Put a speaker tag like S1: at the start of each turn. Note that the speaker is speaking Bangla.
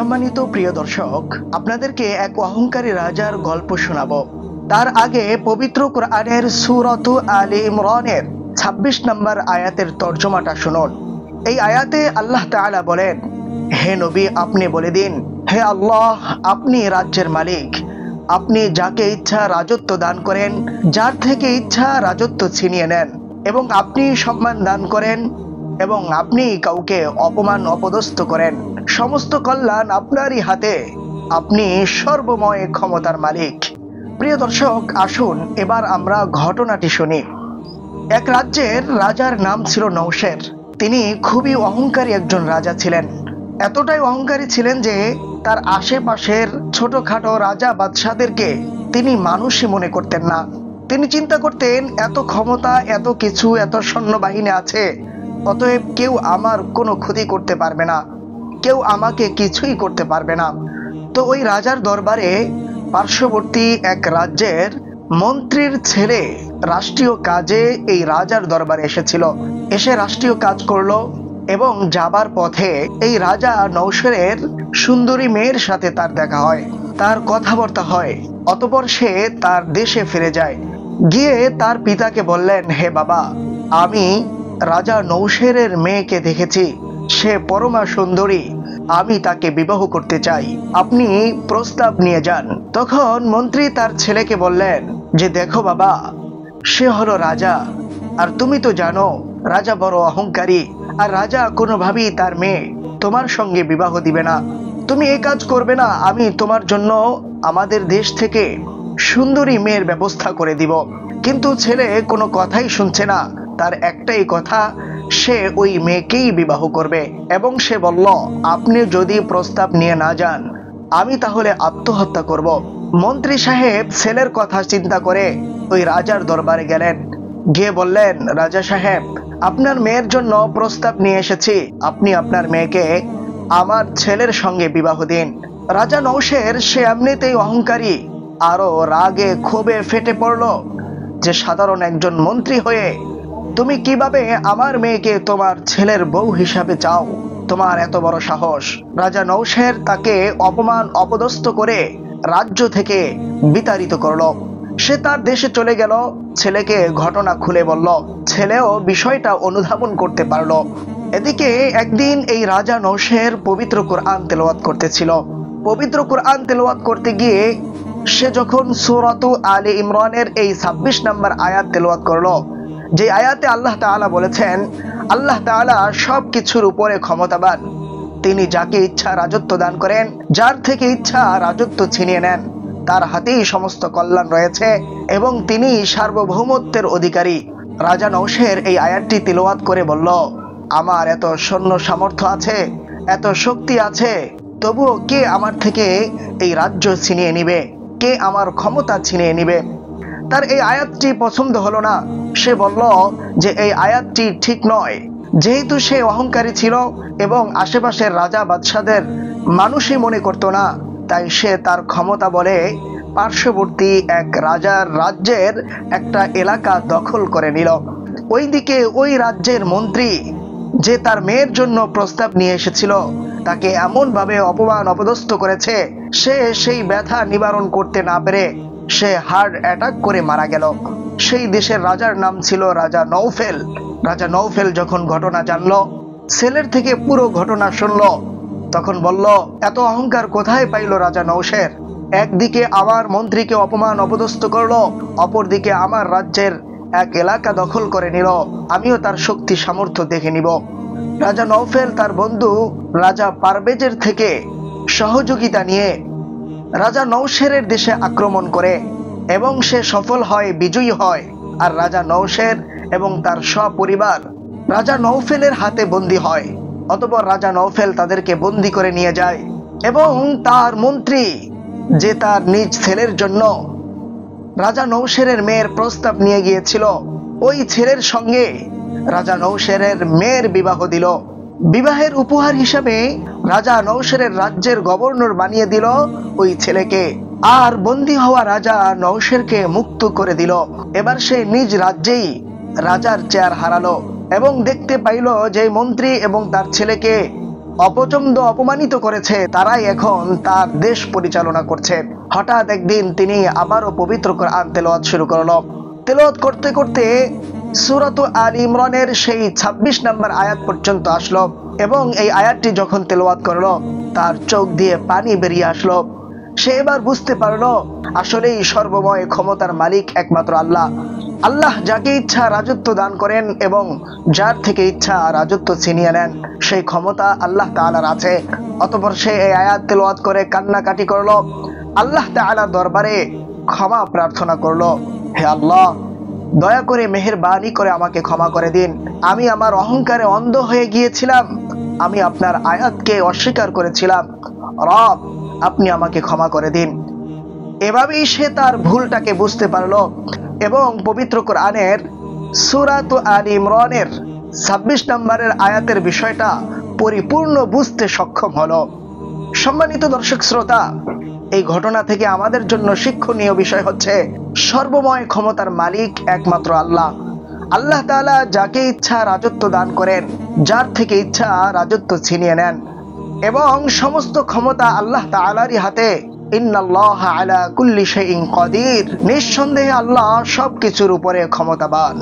S1: সম্মানিত প্রিয় দর্শক, আপনাদেরকে এক অহংকারী রাজার গল্প শোনাবো। তার আগে পবিত্র কোরআনের সূরাত আলে ইমরানের ২৬ নম্বর আয়াতের তর্জমাটা শুনুন। এই আয়াতে আল্লাহ তাআলা বলেন, হে নবী, আপনি বলে দিন, হে আল্লাহ, আপনি রাজ্যের মালিক। আপনি যাকে ইচ্ছা রাজত্ব দান করেন, যার থেকে ইচ্ছা রাজত্ব ছিনিয়ে নেন, এবং আপনি সম্মান দান করেন এবং আপনি কাউকে অপমান অপদস্থ করেন। সমস্ত কল্যাণ আপনারই হাতে, আপনি সর্বময় ক্ষমতার মালিক। প্রিয় দর্শক, আসুন এবার আমরা ঘটনাটি শুনি। এক রাজ্যের রাজার নাম ছিল নওশের। তিনি খুবই অহংকারী একজন রাজা ছিলেন। এতটাই অহংকারী ছিলেন যে তার আশেপাশের ছোটখাটো রাজা বাদশাদেরকে তিনি মানুষই মনে করতেন না। তিনি চিন্তা করতেন, এত ক্ষমতা, এত কিছু, এত সৈন্যবাহিনী আছে, অতএব কেউ আমার কোনো ক্ষতি করতে পারবে না, কেউ আমাকে কিছুই করতে পারবে না। তো ওই রাজার দরবারে পার্শ্ববর্তী এক রাজ্যের মন্ত্রীর ছেলে রাষ্ট্রীয় কাজে এই রাজার দরবারে এসেছিল। এসে রাষ্ট্রীয় কাজ করলো এবং যাবার পথে এই রাজা নওশেরের সুন্দরী মেয়ের সাথে তার দেখা হয়, তার কথাবার্তা হয়। অতঃপর সে তার দেশে ফিরে যায়। গিয়ে তার পিতাকে বললেন, হে বাবা, আমি রাজা নওশেরের মেয়েকে দেখেছি, সে পরমা সুন্দরী, আমি তাকে বিবাহ করতে চাই, আপনি প্রস্তাব নিয়ে যান। তখন মন্ত্রী তার ছেলেকে বললেন যে, দেখো বাবা, সে হলো রাজা, আর তুমি তো জানো রাজা বড় অহংকারী, আর রাজা কোনোভাবেই তার মেয়ে তোমার সঙ্গে বিবাহ দিবে না। তুমি এই কাজ করবে না, আমি তোমার জন্য আমাদের দেশ থেকে সুন্দরী মেয়ের ব্যবস্থা করে দিব। কিন্তু ছেলে কোনো কথাই শুনছে না। তার একটাই কথা, সে ওই মেয়েকেই বিবাহ করবে। এবং সে বলল, আপনি যদি প্রস্তাব নিয়ে না যান, আমি তাহলে আত্মহত্যা করব। মন্ত্রী সাহেব ছেলের কথা চিন্তা করে ওই রাজার দরবারে গেলেন। গিয়ে বললেন, রাজা সাহেব, আপনার মেয়ের জন্য প্রস্তাব নিয়ে এসেছি, আপনি আপনার মেয়েকে আমার ছেলের সঙ্গে বিবাহ দিন। রাজা নওশের, সে এমনিতেই অহংকারী, আরো রাগে ক্ষোভে ফেটে পড়ল যে সাধারণ একজন মন্ত্রী হয়ে তুমি কিভাবে আমার মেয়েকে তোমার ছেলের বউ হিসাবে চাও? তোমার এত বড় সাহস! রাজা নওশের তাকে অপমান অপদস্থ করে রাজ্য থেকে বিতাড়িত করলো। সে তার দেশে চলে গেল। ছেলেকে ঘটনা খুলে বলল। ছেলেও বিষয়টা অনুধাবন করতে পারলো। এদিকে একদিন এই রাজা নওশের পবিত্র কোরআন তেলাওয়াত করতেছিল। পবিত্র কোরআন তেলাওয়াত করতে গিয়ে সে যখন সূরাত আলে ইমরানের এই ২৬ নম্বর আয়াত তেলাওয়াত করলো, যে আয়াতে আল্লাহ তাআলা বলেছেন, আল্লাহ তাআলা সব কিছুর উপরে ক্ষমতাবান, তিনি যাকে ইচ্ছা রাজত্ব দান করেন, যার থেকে ইচ্ছা রাজত্ব ছিনিয়ে নেন, তার হাতেই সমস্ত কল্যাণ রয়েছে এবং তিনি সার্বভৌমত্বের অধিকারী। রাজা নওশের এই আয়াতটি তিলাওয়াত করে বলল, আমার এত সৈন্য সামর্থ্য আছে, এত শক্তি আছে, তবুও কে আমার থেকে এই রাজ্য ছিনিয়ে নিবে? কে আমার ক্ষমতা ছিনিয়ে নিবে? তার এই আয়াতটি পছন্দ হলো না। সে বলল যে এই আয়াতটি ঠিক নয়। যেহেতু সে অহংকারী ছিল এবং আশেপাশের রাজা বাদশাদের মানুষই মনে করতো না, তাই সে তার ক্ষমতা বলে পার্শ্ববর্তী এক রাজার রাজ্যের একটা এলাকা দখল করে নিল। ওইদিকে ওই রাজ্যের মন্ত্রী, যে তার মেয়ের জন্য প্রস্তাব নিয়ে এসেছিল, তাকে এমনভাবে অপমান অপদস্থ করেছে, সে সেই ব্যথা নিবারণ করতে না পেরে সে হার্ট অ্যাটাক করে মারা গেল। সেই দেশের রাজার নাম ছিল রাজা নওফেল। রাজা নওফেল যখন ঘটনা জানলো, ছেলের থেকে পুরো ঘটনা শুনলো, তখন বলল, এত অহংকার কোথায় পাইল রাজা নওশের? একদিকে আমার মন্ত্রীকে অপমান অপদস্থ করলো, অপরদিকে আমার রাজ্যের এক এলাকা দখল করে নিল, আমিও তার শক্তি সামর্থ্য দেখে নিব। রাজা নওফেল তার বন্ধু রাজা পারভেজের থেকে সহযোগিতা নিয়ে রাজা নওশেরের দেশে আক্রমণ করে এবং সে সফল হয়, বিজয়ী হয়। আর রাজা নওশের এবং তার সপরিবার রাজা নওফেলের হাতে বন্দী হয়। অতঃপর রাজা নওফেল তাদেরকে বন্দী করে নিয়ে যায় এবং তার মন্ত্রী, যে তার নিজ ছেলের জন্য রাজা নওশেরের মেয়ের প্রস্তাব নিয়ে গিয়েছিল, ওই ছেলের সঙ্গে রাজা নওশেরের মেয়ের বিবাহ দিল। বিবাহের উপহার হিসাবে রাজা নওশেরের রাজ্যের গভর্নর বানিয়ে দিল ওই ছেলেকে, আর বন্দী হওয়া রাজা নওশেরকে মুক্ত করে দিল। এবার সে নিজ রাজ্যেই রাজার চেয়ার হারালো এবং দেখতে পাইল যে মন্ত্রী এবং তার ছেলেকে অপচন্দ অপমানিত করেছে, তারাই এখন তার দেশ পরিচালনা করছে। হঠাৎ একদিন তিনি আবারও পবিত্র কোরআন তেলাওয়াত শুরু করলো। তেলাওয়াত করতে করতে সূরাত আলী ইমরানের সেই 26 নম্বর আয়াত পর্যন্ত আসলো এবং এই আয়াতটি যখন তেলাওয়াত করলো তার চোখ দিয়ে পানি বেরিয়ে আসলো। সে এবার বুঝতে পারলো আসলেই সর্বময় ক্ষমতার মালিক একমাত্র আল্লাহ। আল্লাহ যাকে ইচ্ছা রাজত্ব দান করেন এবং যার থেকে ইচ্ছা রাজত্ব ছিনিয়ে নেন, সেই ক্ষমতা আল্লাহ তাআলার আছে। অতঃপর সে এই আয়াত তেলাওয়াত করে কান্নাকাটি করলো, আল্লাহ তাআলার দরবারে ক্ষমা প্রার্থনা করলো, হে আল্লাহ, দয়া করে মেহেরবানি করে আমাকে ক্ষমা করে দিন। আমি আমার অহংকারে অন্ধ হয়ে গিয়েছিলাম, আমি আপনার আয়াতকে অস্বীকার করেছিলাম। রব, আপনি আমাকে ক্ষমা করে দিন। এভাবেই সে তার ভুলটাকে বুঝতে পারলো এবং পবিত্র কোরআনের সূরাত আলী ইমরানের 26 নম্বরের আয়াতের বিষয়টা পরিপূর্ণ বুঝতে সক্ষম হলো। সম্মানিত দর্শক শ্রোতা, এই ঘটনা থেকে আমাদের জন্য শিক্ষণীয় বিষয় হচ্ছে সর্বময় ক্ষমতার মালিক একমাত্র আল্লাহ। আল্লাহ তাআলা যাকে ইচ্ছা রাজত্ব দান করেন, যার থেকে ইচ্ছা রাজত্ব ছিনিয়ে নেন এবং সমস্ত ক্ষমতা আল্লাহ তাআলারই হাতে। ইন্নাল্লাহা আলা কুল্লি শাইইন কাদির, নিঃসন্দেহে আল্লাহ সবকিছুর উপরে ক্ষমতাবান।